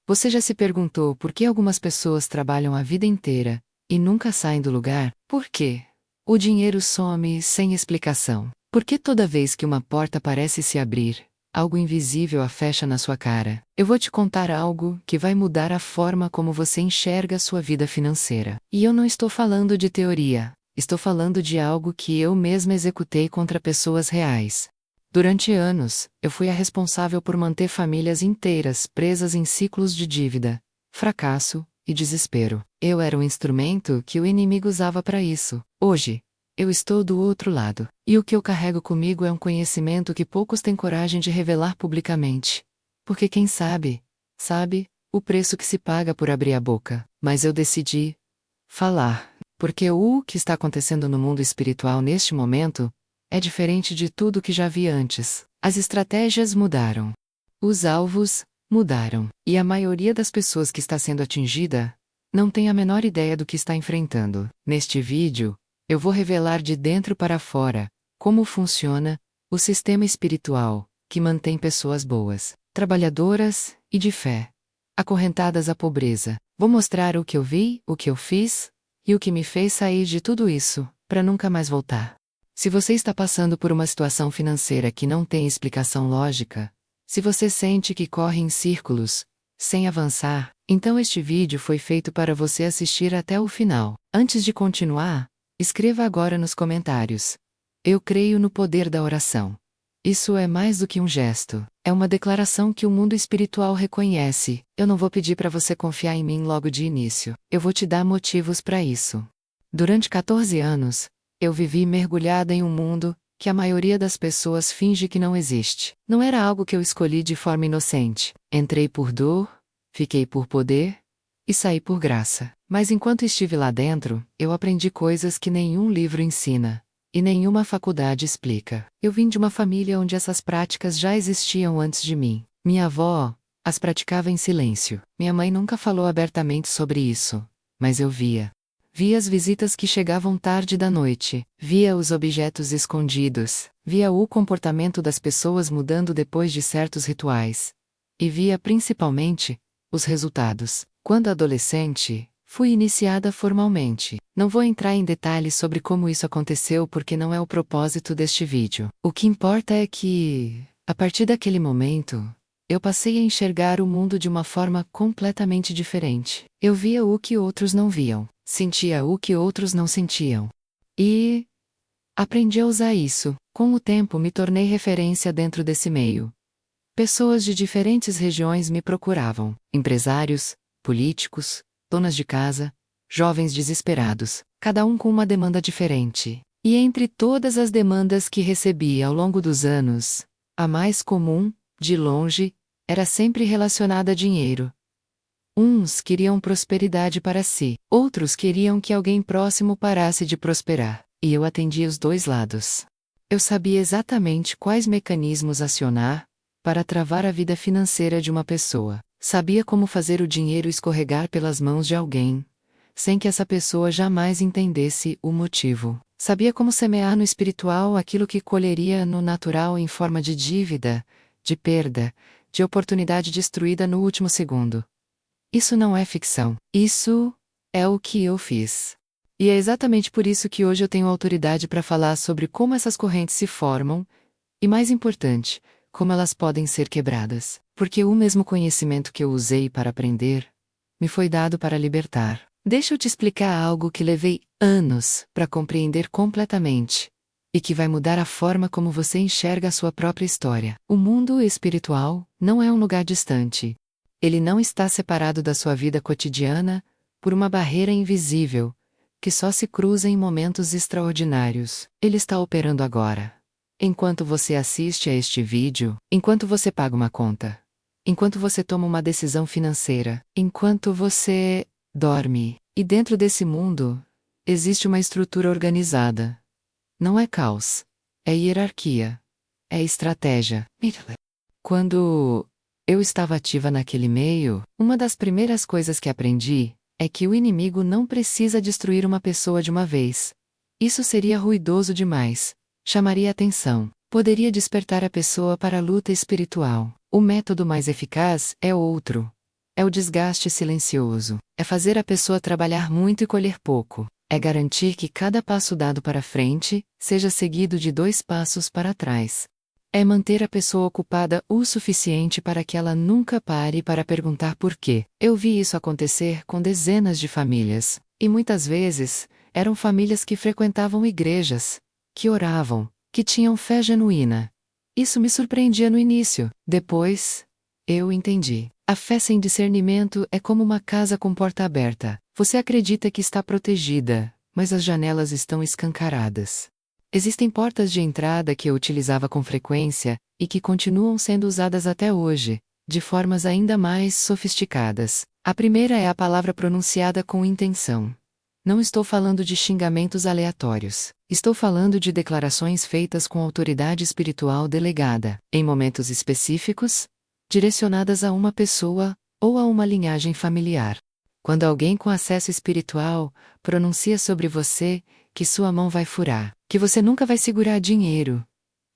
Você já se perguntou por que algumas pessoas trabalham a vida inteira e nunca saem do lugar? Por quê? O dinheiro some sem explicação. Por que toda vez que uma porta parece se abrir, algo invisível a fecha na sua cara? Eu vou te contar algo que vai mudar a forma como você enxerga a sua vida financeira. E eu não estou falando de teoria, estou falando de algo que eu mesma executei contra pessoas reais. Durante anos, eu fui a responsável por manter famílias inteiras presas em ciclos de dívida, fracasso e desespero. Eu era o instrumento que o inimigo usava para isso. Hoje, eu estou do outro lado. E o que eu carrego comigo é um conhecimento que poucos têm coragem de revelar publicamente. Porque quem sabe, sabe, o preço que se paga por abrir a boca. Mas eu decidi falar. Porque o que está acontecendo no mundo espiritual neste momento é diferente de tudo que já vi antes. As estratégias mudaram. Os alvos mudaram. E a maioria das pessoas que está sendo atingida não tem a menor ideia do que está enfrentando. Neste vídeo, eu vou revelar de dentro para fora como funciona o sistema espiritual que mantém pessoas boas, trabalhadoras e de fé, acorrentadas à pobreza. Vou mostrar o que eu vi, o que eu fiz e o que me fez sair de tudo isso, para nunca mais voltar. Se você está passando por uma situação financeira que não tem explicação lógica, se você sente que corre em círculos, sem avançar, então este vídeo foi feito para você assistir até o final. Antes de continuar, escreva agora nos comentários: eu creio no poder da oração. Isso é mais do que um gesto, é uma declaração que o mundo espiritual reconhece. Eu não vou pedir para você confiar em mim logo de início, eu vou te dar motivos para isso. Durante 14 anos, eu vivi mergulhada em um mundo que a maioria das pessoas finge que não existe. Não era algo que eu escolhi de forma inocente. Entrei por dor, fiquei por poder e saí por graça. Mas enquanto estive lá dentro, eu aprendi coisas que nenhum livro ensina e nenhuma faculdade explica. Eu vim de uma família onde essas práticas já existiam antes de mim. Minha avó as praticava em silêncio. Minha mãe nunca falou abertamente sobre isso, mas eu via. Via as visitas que chegavam tarde da noite, via os objetos escondidos, via o comportamento das pessoas mudando depois de certos rituais. E via principalmente os resultados. Quando adolescente, fui iniciada formalmente. Não vou entrar em detalhes sobre como isso aconteceu porque não é o propósito deste vídeo. O que importa é que, a partir daquele momento, eu passei a enxergar o mundo de uma forma completamente diferente. Eu via o que outros não viam. Sentia o que outros não sentiam. E aprendi a usar isso. Com o tempo me tornei referência dentro desse meio. Pessoas de diferentes regiões me procuravam. Empresários, políticos, donas de casa, jovens desesperados, cada um com uma demanda diferente. E entre todas as demandas que recebi ao longo dos anos, a mais comum, de longe, era sempre relacionada a dinheiro. Uns queriam prosperidade para si, outros queriam que alguém próximo parasse de prosperar, e eu atendia os dois lados. Eu sabia exatamente quais mecanismos acionar para travar a vida financeira de uma pessoa. Sabia como fazer o dinheiro escorregar pelas mãos de alguém, sem que essa pessoa jamais entendesse o motivo. Sabia como semear no espiritual aquilo que colheria no natural em forma de dívida, de perda, de oportunidade destruída no último segundo. Isso não é ficção. Isso é o que eu fiz. E é exatamente por isso que hoje eu tenho autoridade para falar sobre como essas correntes se formam e, mais importante, como elas podem ser quebradas. Porque o mesmo conhecimento que eu usei para aprender me foi dado para libertar. Deixa eu te explicar algo que levei anos para compreender completamente e que vai mudar a forma como você enxerga a sua própria história. O mundo espiritual não é um lugar distante. Ele não está separado da sua vida cotidiana por uma barreira invisível, que só se cruza em momentos extraordinários. Ele está operando agora. Enquanto você assiste a este vídeo, enquanto você paga uma conta, enquanto você toma uma decisão financeira, enquanto você dorme. E dentro desse mundo, existe uma estrutura organizada. Não é caos, é hierarquia, é estratégia. Quando eu estava ativa naquele meio, uma das primeiras coisas que aprendi é que o inimigo não precisa destruir uma pessoa de uma vez. Isso seria ruidoso demais, chamaria atenção, poderia despertar a pessoa para a luta espiritual. O método mais eficaz é outro. É o desgaste silencioso. É fazer a pessoa trabalhar muito e colher pouco. É garantir que cada passo dado para frente seja seguido de 2 passos para trás. É manter a pessoa ocupada o suficiente para que ela nunca pare para perguntar por quê. Eu vi isso acontecer com dezenas de famílias, e muitas vezes eram famílias que frequentavam igrejas, que oravam, que tinham fé genuína. Isso me surpreendia no início. Depois, eu entendi. A fé sem discernimento é como uma casa com porta aberta. Você acredita que está protegida, mas as janelas estão escancaradas. Existem portas de entrada que eu utilizava com frequência e que continuam sendo usadas até hoje, de formas ainda mais sofisticadas. A primeira é a palavra pronunciada com intenção. Não estou falando de xingamentos aleatórios. Estou falando de declarações feitas com autoridade espiritual delegada, em momentos específicos, direcionadas a uma pessoa ou a uma linhagem familiar. Quando alguém com acesso espiritual pronuncia sobre você que sua mão vai furar, que você nunca vai segurar dinheiro,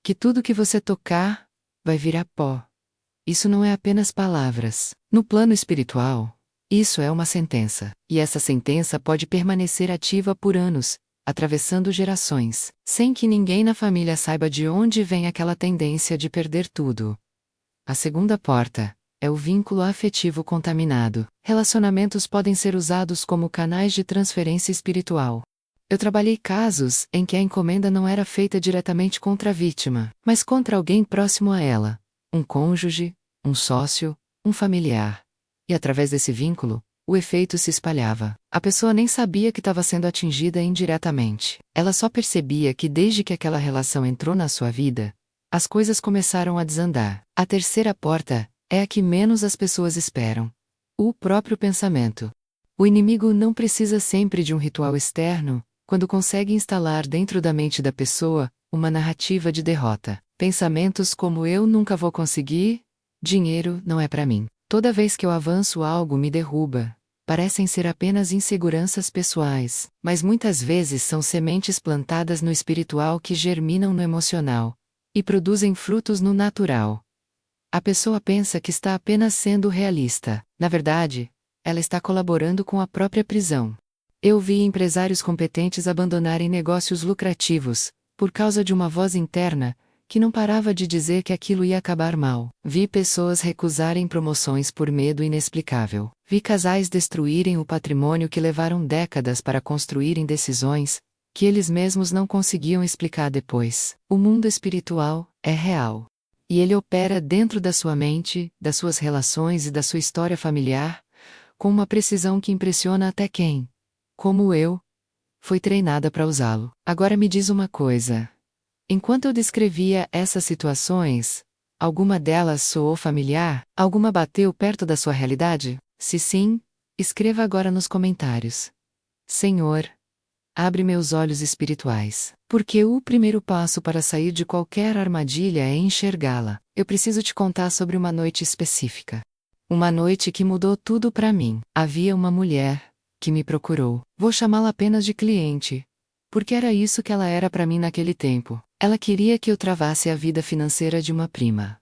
que tudo que você tocar vai virar pó. Isso não é apenas palavras. No plano espiritual, isso é uma sentença, e essa sentença pode permanecer ativa por anos, atravessando gerações, sem que ninguém na família saiba de onde vem aquela tendência de perder tudo. A segunda porta é o vínculo afetivo contaminado. Relacionamentos podem ser usados como canais de transferência espiritual. Eu trabalhei casos em que a encomenda não era feita diretamente contra a vítima, mas contra alguém próximo a ela, um cônjuge, um sócio, um familiar. E através desse vínculo, o efeito se espalhava. A pessoa nem sabia que estava sendo atingida indiretamente. Ela só percebia que desde que aquela relação entrou na sua vida, as coisas começaram a desandar. A terceira porta é a que menos as pessoas esperam. O próprio pensamento. O inimigo não precisa sempre de um ritual externo, quando consegue instalar dentro da mente da pessoa uma narrativa de derrota. Pensamentos como eu nunca vou conseguir, dinheiro não é para mim. Toda vez que eu avanço algo me derruba. Parecem ser apenas inseguranças pessoais, mas muitas vezes são sementes plantadas no espiritual que germinam no emocional e produzem frutos no natural. A pessoa pensa que está apenas sendo realista. Na verdade, ela está colaborando com a própria prisão. Eu vi empresários competentes abandonarem negócios lucrativos, por causa de uma voz interna, que não parava de dizer que aquilo ia acabar mal. Vi pessoas recusarem promoções por medo inexplicável. Vi casais destruírem o patrimônio que levaram décadas para construírem decisões, que eles mesmos não conseguiam explicar depois. O mundo espiritual é real. E ele opera dentro da sua mente, das suas relações e da sua história familiar, com uma precisão que impressiona até quem, como eu, foi treinada para usá-lo. Agora me diz uma coisa. Enquanto eu descrevia essas situações, alguma delas soou familiar? Alguma bateu perto da sua realidade? Se sim, escreva agora nos comentários. Senhor, abre meus olhos espirituais, porque o primeiro passo para sair de qualquer armadilha é enxergá-la. Eu preciso te contar sobre uma noite específica. Uma noite que mudou tudo para mim. Havia uma mulher que me procurou. Vou chamá-la apenas de cliente, porque era isso que ela era para mim naquele tempo. Ela queria que eu travasse a vida financeira de uma prima.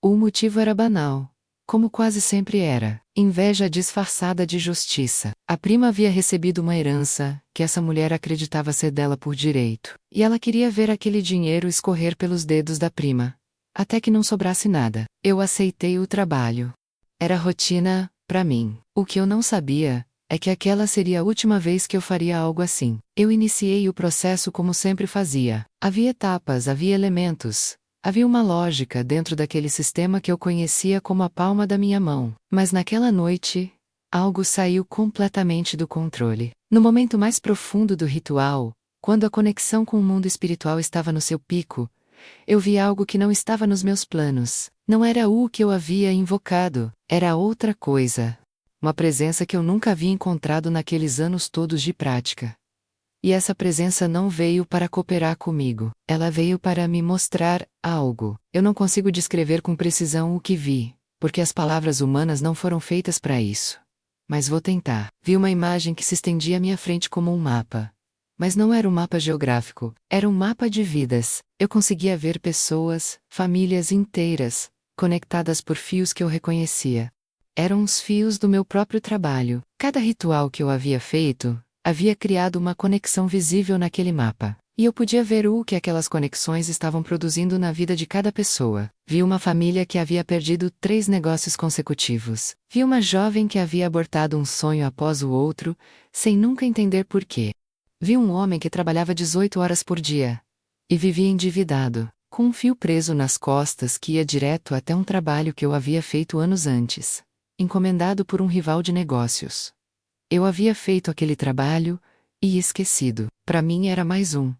O motivo era banal, como quase sempre era: inveja disfarçada de justiça. A prima havia recebido uma herança, que essa mulher acreditava ser dela por direito, e ela queria ver aquele dinheiro escorrer pelos dedos da prima, até que não sobrasse nada. Eu aceitei o trabalho. Era rotina, para mim. O que eu não sabia é que aquela seria a última vez que eu faria algo assim. Eu iniciei o processo como sempre fazia. Havia etapas, havia elementos. Havia uma lógica dentro daquele sistema que eu conhecia como a palma da minha mão. Mas naquela noite, algo saiu completamente do controle. No momento mais profundo do ritual, quando a conexão com o mundo espiritual estava no seu pico, eu vi algo que não estava nos meus planos. Não era o que eu havia invocado, era outra coisa. Uma presença que eu nunca havia encontrado naqueles anos todos de prática. E essa presença não veio para cooperar comigo, ela veio para me mostrar algo. Eu não consigo descrever com precisão o que vi, porque as palavras humanas não foram feitas para isso. Mas vou tentar. Vi uma imagem que se estendia à minha frente como um mapa. Mas não era um mapa geográfico, era um mapa de vidas. Eu conseguia ver pessoas, famílias inteiras, conectadas por fios que eu reconhecia. Eram os fios do meu próprio trabalho. Cada ritual que eu havia feito havia criado uma conexão visível naquele mapa. E eu podia ver o que aquelas conexões estavam produzindo na vida de cada pessoa. Vi uma família que havia perdido 3 negócios consecutivos. Vi uma jovem que havia abortado um sonho após o outro, sem nunca entender por quê. Vi um homem que trabalhava 18 horas por dia e vivia endividado, com um fio preso nas costas que ia direto até um trabalho que eu havia feito anos antes, encomendado por um rival de negócios. Eu havia feito aquele trabalho e esquecido. Para mim era mais um.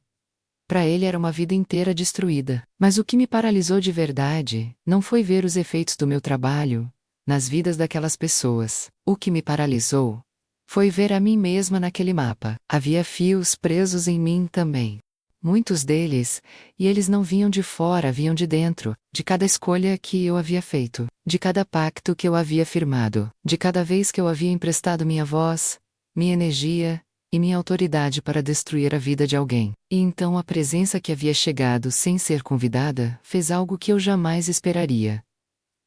Para ele era uma vida inteira destruída. Mas o que me paralisou de verdade não foi ver os efeitos do meu trabalho nas vidas daquelas pessoas. O que me paralisou foi ver a mim mesma naquele mapa. Havia fios presos em mim também. Muitos deles, e eles não vinham de fora, vinham de dentro, de cada escolha que eu havia feito, de cada pacto que eu havia firmado, de cada vez que eu havia emprestado minha voz, minha energia e minha autoridade para destruir a vida de alguém. E então a presença que havia chegado sem ser convidada fez algo que eu jamais esperaria.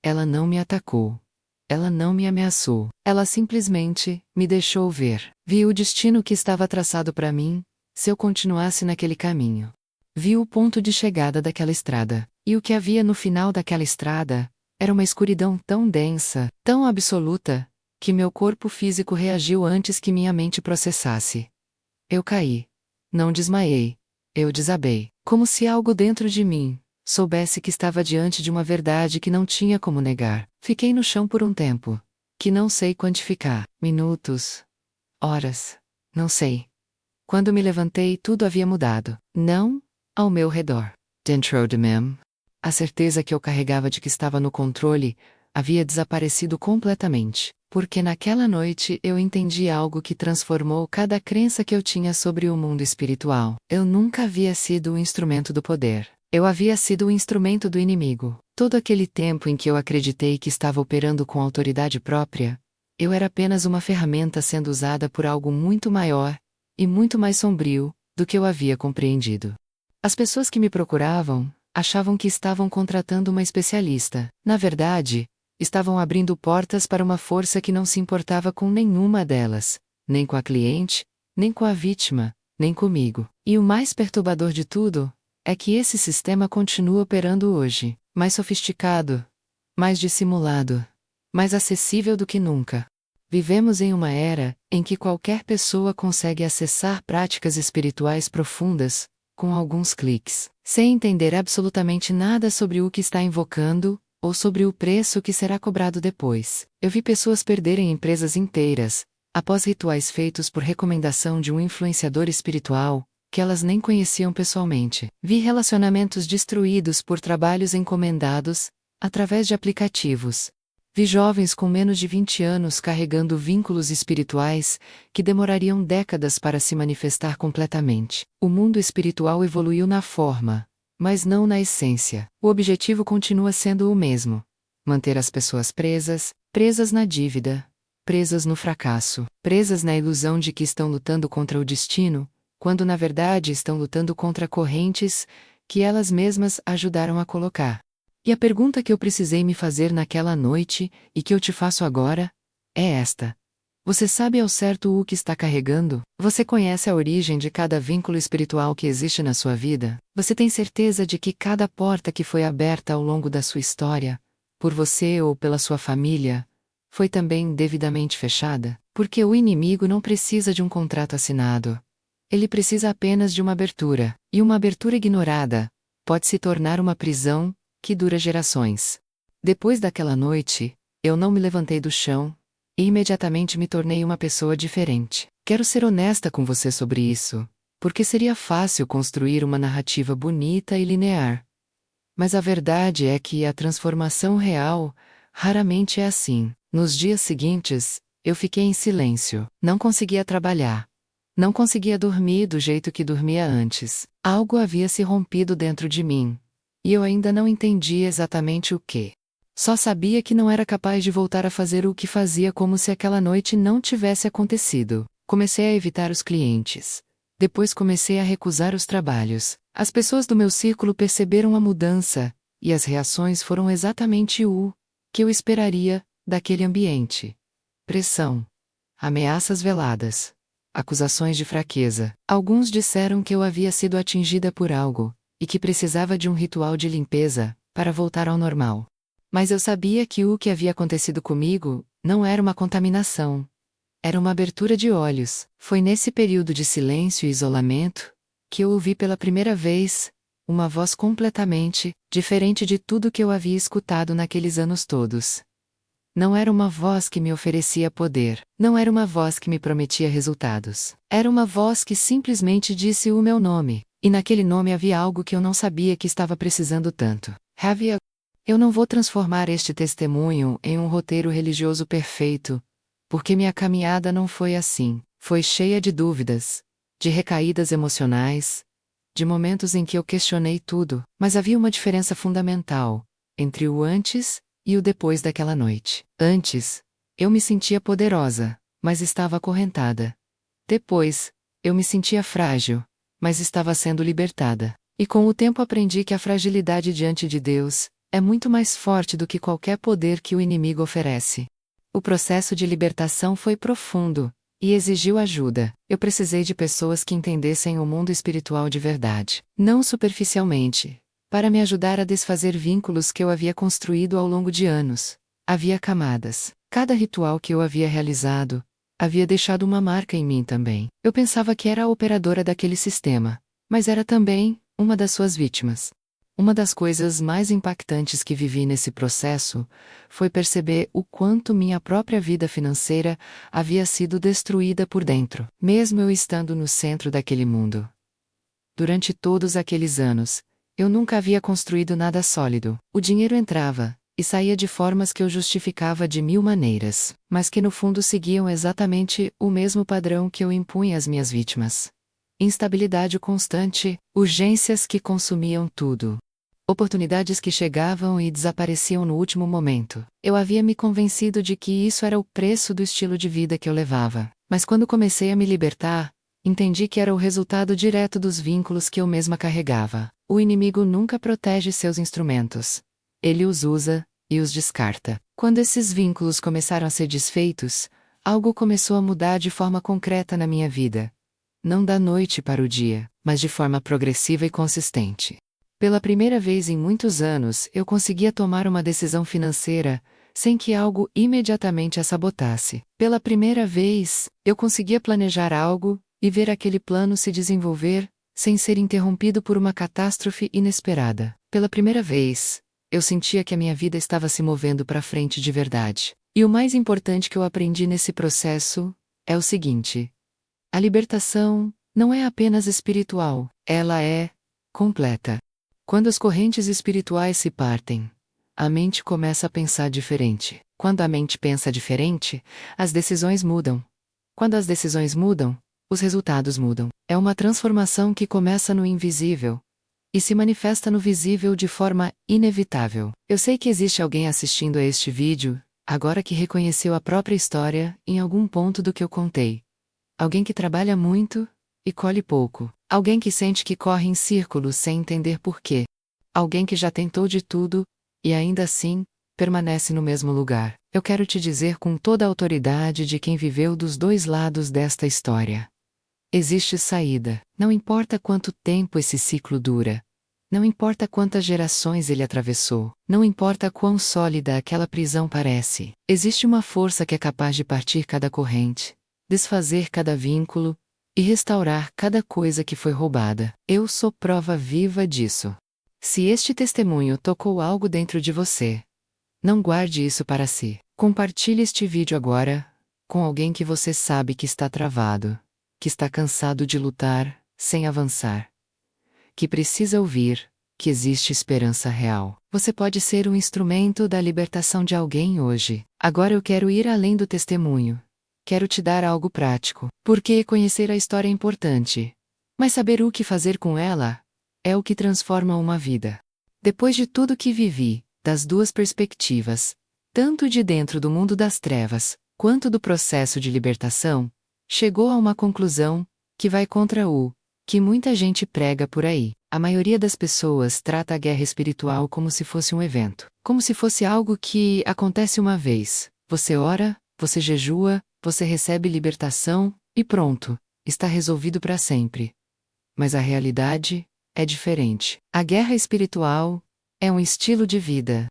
Ela não me atacou. Ela não me ameaçou. Ela simplesmente me deixou ver. Vi o destino que estava traçado para mim, se eu continuasse naquele caminho. Vi o ponto de chegada daquela estrada. E o que havia no final daquela estrada era uma escuridão tão densa, tão absoluta, que meu corpo físico reagiu antes que minha mente processasse. Eu caí. Não desmaiei. Eu desabei. Como se algo dentro de mim soubesse que estava diante de uma verdade que não tinha como negar. Fiquei no chão por um tempo, que não sei quantificar. Minutos. Horas. Não sei. Quando me levantei, tudo havia mudado. Não ao meu redor. Dentro de mim, a certeza que eu carregava de que estava no controle havia desaparecido completamente. Porque naquela noite eu entendi algo que transformou cada crença que eu tinha sobre o mundo espiritual. Eu nunca havia sido o instrumento do poder. Eu havia sido o instrumento do inimigo. Todo aquele tempo em que eu acreditei que estava operando com autoridade própria, eu era apenas uma ferramenta sendo usada por algo muito maior e muito mais sombrio do que eu havia compreendido. As pessoas que me procuravam achavam que estavam contratando uma especialista. Na verdade, estavam abrindo portas para uma força que não se importava com nenhuma delas, nem com a cliente, nem com a vítima, nem comigo. E o mais perturbador de tudo é que esse sistema continua operando hoje, mais sofisticado, mais dissimulado, mais acessível do que nunca. Vivemos em uma era em que qualquer pessoa consegue acessar práticas espirituais profundas com alguns cliques, sem entender absolutamente nada sobre o que está invocando ou sobre o preço que será cobrado depois. Eu vi pessoas perderem empresas inteiras, após rituais feitos por recomendação de um influenciador espiritual, que elas nem conheciam pessoalmente. Vi relacionamentos destruídos por trabalhos encomendados, através de aplicativos. Vi jovens com menos de 20 anos carregando vínculos espirituais, que demorariam décadas para se manifestar completamente. O mundo espiritual evoluiu na forma, mas não na essência. O objetivo continua sendo o mesmo: manter as pessoas presas na dívida, presas no fracasso, presas na ilusão de que estão lutando contra o destino, quando na verdade estão lutando contra correntes que elas mesmas ajudaram a colocar. E a pergunta que eu precisei me fazer naquela noite, e que eu te faço agora, é esta: você sabe ao certo o que está carregando? Você conhece a origem de cada vínculo espiritual que existe na sua vida? Você tem certeza de que cada porta que foi aberta ao longo da sua história, por você ou pela sua família, foi também devidamente fechada? Porque o inimigo não precisa de um contrato assinado. Ele precisa apenas de uma abertura, e uma abertura ignorada pode se tornar uma prisão que dura gerações. Depois daquela noite, eu não me levantei do chão, e imediatamente me tornei uma pessoa diferente. Quero ser honesta com você sobre isso, porque seria fácil construir uma narrativa bonita e linear. Mas a verdade é que a transformação real raramente é assim. Nos dias seguintes, eu fiquei em silêncio. Não conseguia trabalhar. Não conseguia dormir do jeito que dormia antes. Algo havia se rompido dentro de mim, e eu ainda não entendia exatamente o que. Só sabia que não era capaz de voltar a fazer o que fazia, como se aquela noite não tivesse acontecido. Comecei a evitar os clientes. Depois comecei a recusar os trabalhos. As pessoas do meu círculo perceberam a mudança, e as reações foram exatamente o que eu esperaria daquele ambiente. Pressão. Ameaças veladas. Acusações de fraqueza. Alguns disseram que eu havia sido atingida por algo, e que precisava de um ritual de limpeza, para voltar ao normal. Mas eu sabia que o que havia acontecido comigo não era uma contaminação. Era uma abertura de olhos. Foi nesse período de silêncio e isolamento que eu ouvi pela primeira vez uma voz completamente diferente de tudo que eu havia escutado naqueles anos todos. Não era uma voz que me oferecia poder. Não era uma voz que me prometia resultados. Era uma voz que simplesmente disse o meu nome. E naquele nome havia algo que eu não sabia que estava precisando tanto. Havia. Eu não vou transformar este testemunho em um roteiro religioso perfeito, porque minha caminhada não foi assim. Foi cheia de dúvidas, de recaídas emocionais, de momentos em que eu questionei tudo, mas havia uma diferença fundamental entre o antes e o depois daquela noite. Antes, eu me sentia poderosa, mas estava acorrentada. Depois, eu me sentia frágil, mas estava sendo libertada. E com o tempo aprendi que a fragilidade diante de Deus é muito mais forte do que qualquer poder que o inimigo oferece. O processo de libertação foi profundo e exigiu ajuda. Eu precisei de pessoas que entendessem o mundo espiritual de verdade, não superficialmente, para me ajudar a desfazer vínculos que eu havia construído ao longo de anos. Havia camadas. Cada ritual que eu havia realizado havia deixado uma marca em mim também. Eu pensava que era a operadora daquele sistema, mas era também uma das suas vítimas. Uma das coisas mais impactantes que vivi nesse processo foi perceber o quanto minha própria vida financeira havia sido destruída por dentro, mesmo eu estando no centro daquele mundo. Durante todos aqueles anos, eu nunca havia construído nada sólido. O dinheiro entrava e saía de formas que eu justificava de mil maneiras, mas que no fundo seguiam exatamente o mesmo padrão que eu impunha às minhas vítimas. Instabilidade constante, urgências que consumiam tudo. Oportunidades que chegavam e desapareciam no último momento. Eu havia me convencido de que isso era o preço do estilo de vida que eu levava. Mas quando comecei a me libertar, entendi que era o resultado direto dos vínculos que eu mesma carregava. O inimigo nunca protege seus instrumentos. Ele os usa e os descarta. Quando esses vínculos começaram a ser desfeitos, algo começou a mudar de forma concreta na minha vida. Não da noite para o dia, mas de forma progressiva e consistente. Pela primeira vez em muitos anos, eu conseguia tomar uma decisão financeira, sem que algo imediatamente a sabotasse. Pela primeira vez, eu conseguia planejar algo e ver aquele plano se desenvolver, sem ser interrompido por uma catástrofe inesperada. Pela primeira vez, eu sentia que a minha vida estava se movendo para frente de verdade. E o mais importante que eu aprendi nesse processo é o seguinte: a libertação não é apenas espiritual, ela é completa. Quando as correntes espirituais se partem, a mente começa a pensar diferente. Quando a mente pensa diferente, as decisões mudam. Quando as decisões mudam, os resultados mudam. É uma transformação que começa no invisível e se manifesta no visível de forma inevitável. Eu sei que existe alguém assistindo a este vídeo, agora que reconheceu a própria história em algum ponto do que eu contei. Alguém que trabalha muito e colhe pouco. Alguém que sente que corre em círculos sem entender porquê. Alguém que já tentou de tudo e ainda assim permanece no mesmo lugar. Eu quero te dizer com toda a autoridade de quem viveu dos dois lados desta história: existe saída. Não importa quanto tempo esse ciclo dura. Não importa quantas gerações ele atravessou. Não importa quão sólida aquela prisão parece. Existe uma força que é capaz de partir cada corrente, desfazer cada vínculo e restaurar cada coisa que foi roubada. Eu sou prova viva disso. Se este testemunho tocou algo dentro de você, não guarde isso para si. Compartilhe este vídeo agora com alguém que você sabe que está travado, que está cansado de lutar sem avançar, que precisa ouvir que existe esperança real. Você pode ser um instrumento da libertação de alguém hoje. Agora eu quero ir além do testemunho. Quero te dar algo prático, porque conhecer a história é importante, mas saber o que fazer com ela é o que transforma uma vida. Depois de tudo que vivi, das duas perspectivas, tanto de dentro do mundo das trevas, quanto do processo de libertação, chegou a uma conclusão que vai contra o que muita gente prega por aí. A maioria das pessoas trata a guerra espiritual como se fosse um evento, como se fosse algo que acontece uma vez, Você ora, você jejua, você recebe libertação, e pronto, está resolvido para sempre. Mas a realidade é diferente. A guerra espiritual é um estilo de vida.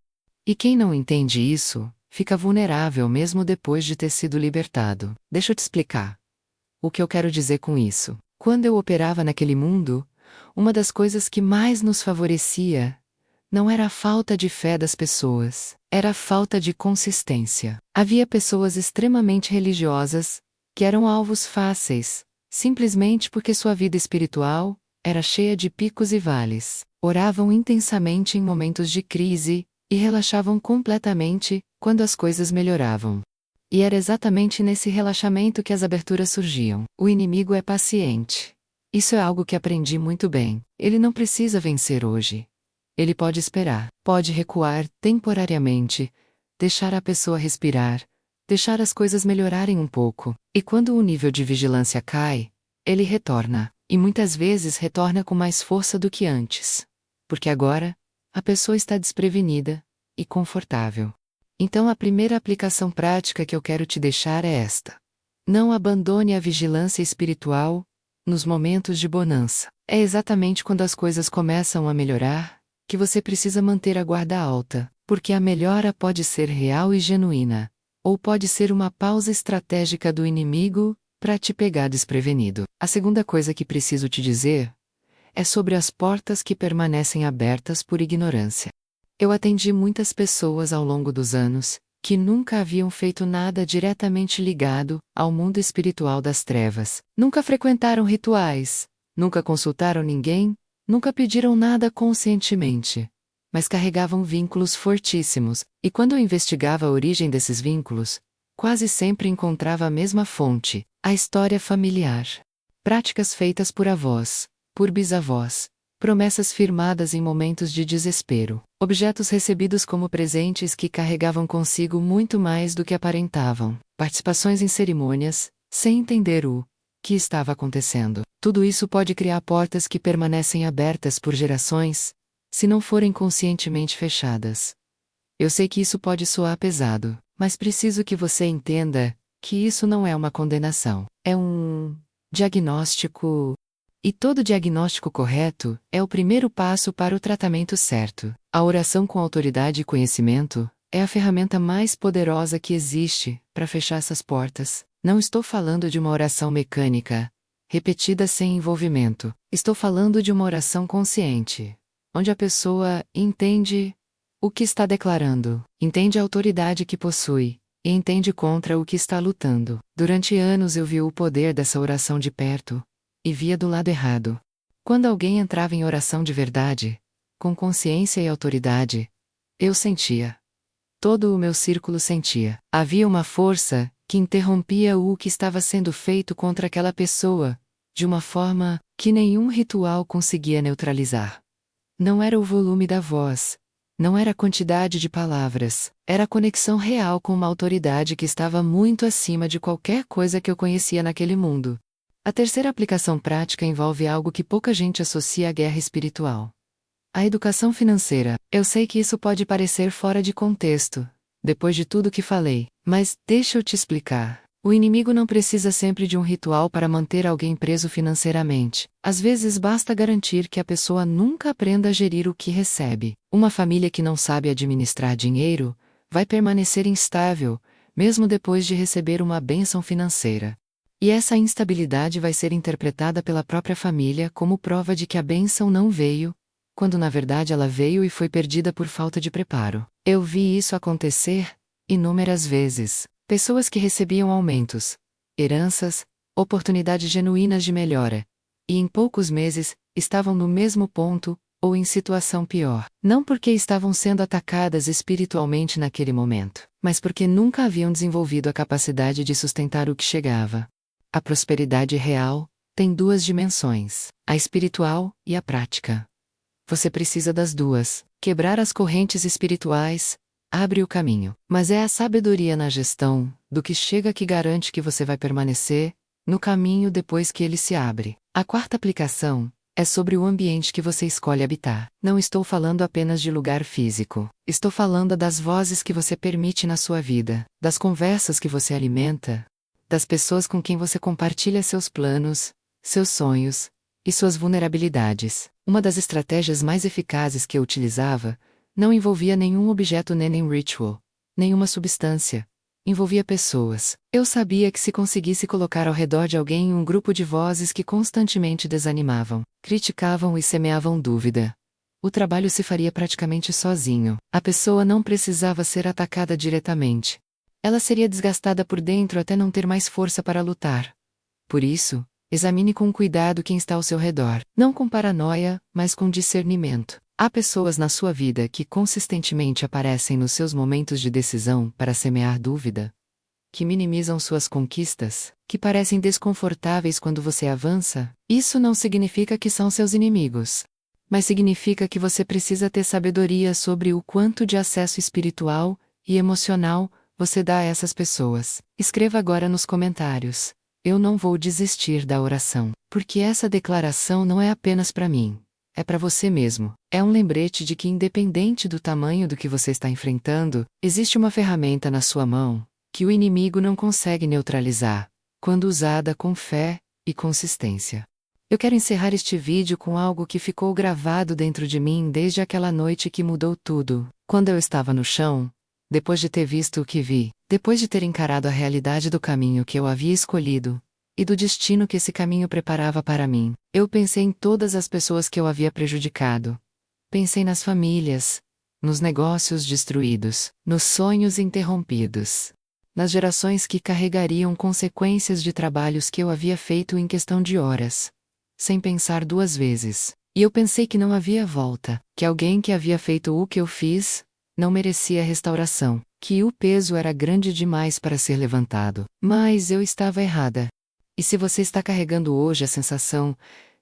E quem não entende isso, fica vulnerável mesmo depois de ter sido libertado. Deixa eu te explicar. O que eu quero dizer com isso? Quando eu operava naquele mundo, uma das coisas que mais nos favorecia não era a falta de fé das pessoas, era a falta de consistência. Havia pessoas extremamente religiosas que eram alvos fáceis, simplesmente porque sua vida espiritual era cheia de picos e vales. Oravam intensamente em momentos de crise e relaxavam completamente quando as coisas melhoravam. E era exatamente nesse relaxamento que as aberturas surgiam. O inimigo é paciente. Isso é algo que aprendi muito bem. Ele não precisa vencer hoje. Ele pode esperar, pode recuar temporariamente, deixar a pessoa respirar, deixar as coisas melhorarem um pouco. E quando o nível de vigilância cai, ele retorna. E muitas vezes retorna com mais força do que antes. Porque agora, a pessoa está desprevenida e confortável. Então a primeira aplicação prática que eu quero te deixar é esta. Não abandone a vigilância espiritual nos momentos de bonança. É exatamente quando as coisas começam a melhorar que você precisa manter a guarda alta, porque a melhora pode ser real e genuína, ou pode ser uma pausa estratégica do inimigo para te pegar desprevenido. A segunda coisa que preciso te dizer é sobre as portas que permanecem abertas por ignorância. Eu atendi muitas pessoas ao longo dos anos que nunca haviam feito nada diretamente ligado ao mundo espiritual das trevas, nunca frequentaram rituais, nunca consultaram ninguém, nunca pediram nada conscientemente, mas carregavam vínculos fortíssimos, e quando eu investigava a origem desses vínculos, quase sempre encontrava a mesma fonte, a história familiar. Práticas feitas por avós, por bisavós, promessas firmadas em momentos de desespero, objetos recebidos como presentes que carregavam consigo muito mais do que aparentavam, participações em cerimônias, sem entender o que estava acontecendo. Tudo isso pode criar portas que permanecem abertas por gerações, se não forem conscientemente fechadas. Eu sei que isso pode soar pesado, mas preciso que você entenda que isso não é uma condenação, é um diagnóstico. E todo diagnóstico correto é o primeiro passo para o tratamento certo. A oração com autoridade e conhecimento é a ferramenta mais poderosa que existe para fechar essas portas. Não estou falando de uma oração mecânica, repetida sem envolvimento. Estou falando de uma oração consciente, onde a pessoa entende o que está declarando, entende a autoridade que possui e entende contra o que está lutando. Durante anos eu vi o poder dessa oração de perto e via do lado errado. Quando alguém entrava em oração de verdade, com consciência e autoridade, eu sentia. Todo o meu círculo sentia. Havia uma força que interrompia o que estava sendo feito contra aquela pessoa, de uma forma que nenhum ritual conseguia neutralizar. Não era o volume da voz, não era a quantidade de palavras, era a conexão real com uma autoridade que estava muito acima de qualquer coisa que eu conhecia naquele mundo. A terceira aplicação prática envolve algo que pouca gente associa à guerra espiritual. A educação financeira. Eu sei que isso pode parecer fora de contexto, depois de tudo que falei, mas deixa eu te explicar. O inimigo não precisa sempre de um ritual para manter alguém preso financeiramente. Às vezes basta garantir que a pessoa nunca aprenda a gerir o que recebe. Uma família que não sabe administrar dinheiro vai permanecer instável, mesmo depois de receber uma bênção financeira. E essa instabilidade vai ser interpretada pela própria família como prova de que a bênção não veio, quando na verdade ela veio e foi perdida por falta de preparo. Eu vi isso acontecer inúmeras vezes. Pessoas que recebiam aumentos, heranças, oportunidades genuínas de melhora, e em poucos meses, estavam no mesmo ponto, ou em situação pior. Não porque estavam sendo atacadas espiritualmente naquele momento, mas porque nunca haviam desenvolvido a capacidade de sustentar o que chegava. A prosperidade real tem duas dimensões, a espiritual e a prática. Você precisa das duas. Quebrar as correntes espirituais abre o caminho, mas é a sabedoria na gestão do que chega que garante que você vai permanecer no caminho depois que ele se abre. A quarta aplicação É sobre o ambiente que você escolhe habitar. Não estou falando apenas de lugar físico. Estou falando das vozes que você permite na sua vida, das conversas que você alimenta, das pessoas com quem você compartilha seus planos, seus sonhos e suas vulnerabilidades. Uma das estratégias mais eficazes que eu utilizava não envolvia nenhum objeto nem ritual, nenhuma substância. Envolvia pessoas. Eu sabia que se conseguisse colocar ao redor de alguém um grupo de vozes que constantemente desanimavam, criticavam e semeavam dúvida, o trabalho se faria praticamente sozinho. A pessoa não precisava ser atacada diretamente. Ela seria desgastada por dentro até não ter mais força para lutar. Por isso, examine com cuidado quem está ao seu redor. Não com paranoia, mas com discernimento. Há pessoas na sua vida que consistentemente aparecem nos seus momentos de decisão para semear dúvida, que minimizam suas conquistas, que parecem desconfortáveis quando você avança. Isso não significa que são seus inimigos, mas significa que você precisa ter sabedoria sobre o quanto de acesso espiritual e emocional você dá a essas pessoas. Escreva agora nos comentários: eu não vou desistir da oração, porque essa declaração não é apenas para mim. É para você mesmo. É um lembrete de que, independente do tamanho do que você está enfrentando, existe uma ferramenta na sua mão que o inimigo não consegue neutralizar, quando usada com fé e consistência. Eu quero encerrar este vídeo com algo que ficou gravado dentro de mim desde aquela noite que mudou tudo. Quando eu estava no chão, depois de ter visto o que vi, depois de ter encarado a realidade do caminho que eu havia escolhido, e do destino que esse caminho preparava para mim, eu pensei em todas as pessoas que eu havia prejudicado. Pensei nas famílias, nos negócios destruídos, nos sonhos interrompidos, nas gerações que carregariam consequências de trabalhos que eu havia feito em questão de horas, sem pensar duas vezes. E eu pensei que não havia volta, que alguém que havia feito o que eu fiz não merecia restauração, que o peso era grande demais para ser levantado. Mas eu estava errada. E se você está carregando hoje a sensação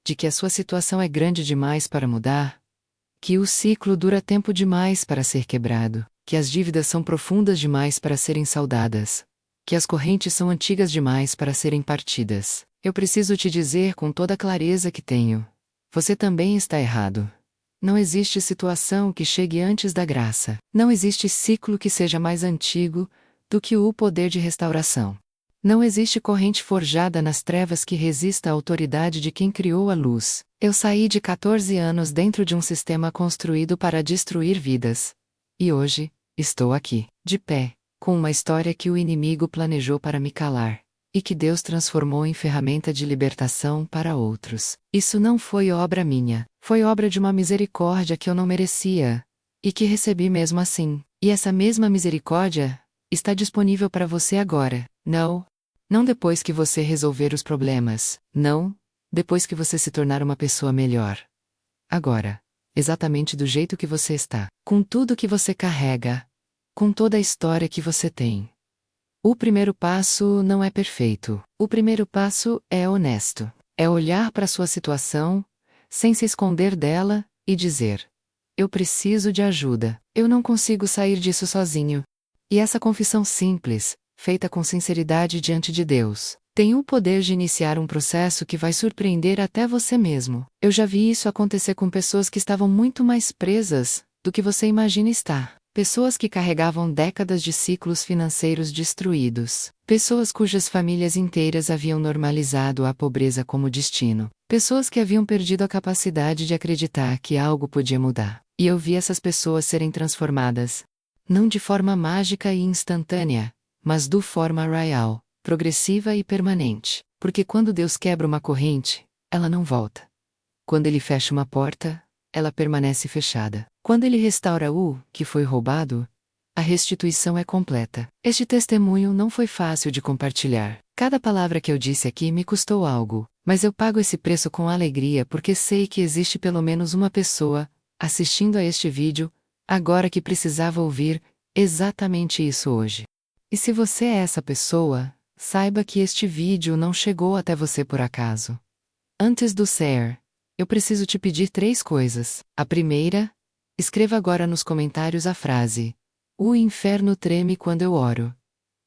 de que a sua situação é grande demais para mudar, que o ciclo dura tempo demais para ser quebrado, que as dívidas são profundas demais para serem saudadas, que as correntes são antigas demais para serem partidas, eu preciso te dizer com toda a clareza que tenho: você também está errado. Não existe situação que chegue antes da graça. Não existe ciclo que seja mais antigo do que o poder de restauração. Não existe corrente forjada nas trevas que resista à autoridade de quem criou a luz. Eu saí de 14 anos dentro de um sistema construído para destruir vidas. E hoje, estou aqui, de pé, com uma história que o inimigo planejou para me calar, e que Deus transformou em ferramenta de libertação para outros. Isso não foi obra minha, foi obra de uma misericórdia que eu não merecia, e que recebi mesmo assim. E essa mesma misericórdia está disponível para você agora. Não depois que você resolver os problemas. Não, depois que você se tornar uma pessoa melhor. Agora. Exatamente do jeito que você está. Com tudo que você carrega. Com toda a história que você tem. O primeiro passo não é perfeito. O primeiro passo é honesto. É olhar para sua situação, sem se esconder dela, e dizer: eu preciso de ajuda. Eu não consigo sair disso sozinho. E essa confissão simples, feita com sinceridade diante de Deus, tem o poder de iniciar um processo que vai surpreender até você mesmo. Eu já vi isso acontecer com pessoas que estavam muito mais presas do que você imagina estar. Pessoas que carregavam décadas de ciclos financeiros destruídos. Pessoas cujas famílias inteiras haviam normalizado a pobreza como destino. Pessoas que haviam perdido a capacidade de acreditar que algo podia mudar. E eu vi essas pessoas serem transformadas. Não de forma mágica e instantânea, mas de forma real, progressiva e permanente. Porque quando Deus quebra uma corrente, ela não volta. Quando Ele fecha uma porta, ela permanece fechada. Quando Ele restaura o que foi roubado, a restituição é completa. Este testemunho não foi fácil de compartilhar. Cada palavra que eu disse aqui me custou algo, mas eu pago esse preço com alegria porque sei que existe pelo menos uma pessoa, assistindo a este vídeo, agora que precisava ouvir exatamente isso hoje. E se você é essa pessoa, saiba que este vídeo não chegou até você por acaso. Antes do share, eu preciso te pedir 3 coisas. A primeira, escreva agora nos comentários a frase: o inferno treme quando eu oro.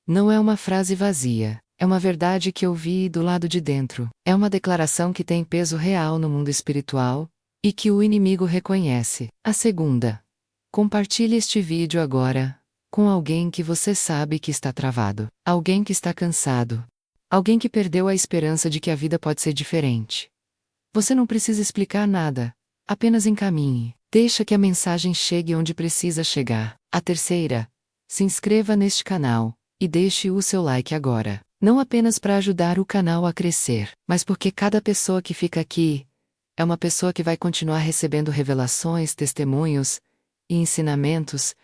Não é uma frase vazia, É uma verdade que eu vi do lado de dentro. É uma declaração que tem peso real no mundo espiritual e que o inimigo reconhece. A segunda. Compartilhe este vídeo agora com alguém que você sabe que está travado. Alguém que está cansado. Alguém que perdeu a esperança de que a vida pode ser diferente. Você não precisa explicar nada. Apenas encaminhe. Deixa que a mensagem chegue onde precisa chegar. A terceira. Se inscreva neste canal e deixe o seu like agora. Não apenas para ajudar o canal a crescer, mas porque cada pessoa que fica aqui é uma pessoa que vai continuar recebendo revelações, testemunhos e ensinamentos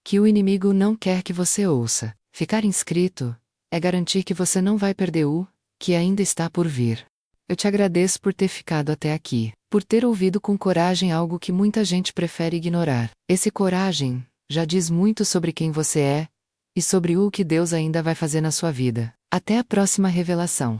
que o inimigo não quer que você ouça. Ficar inscrito é garantir que você não vai perder o que ainda está por vir. Eu te agradeço por ter ficado até aqui, por ter ouvido com coragem algo que muita gente prefere ignorar. Esse coragem já diz muito sobre quem você é e sobre o que Deus ainda vai fazer na sua vida. Até a próxima revelação.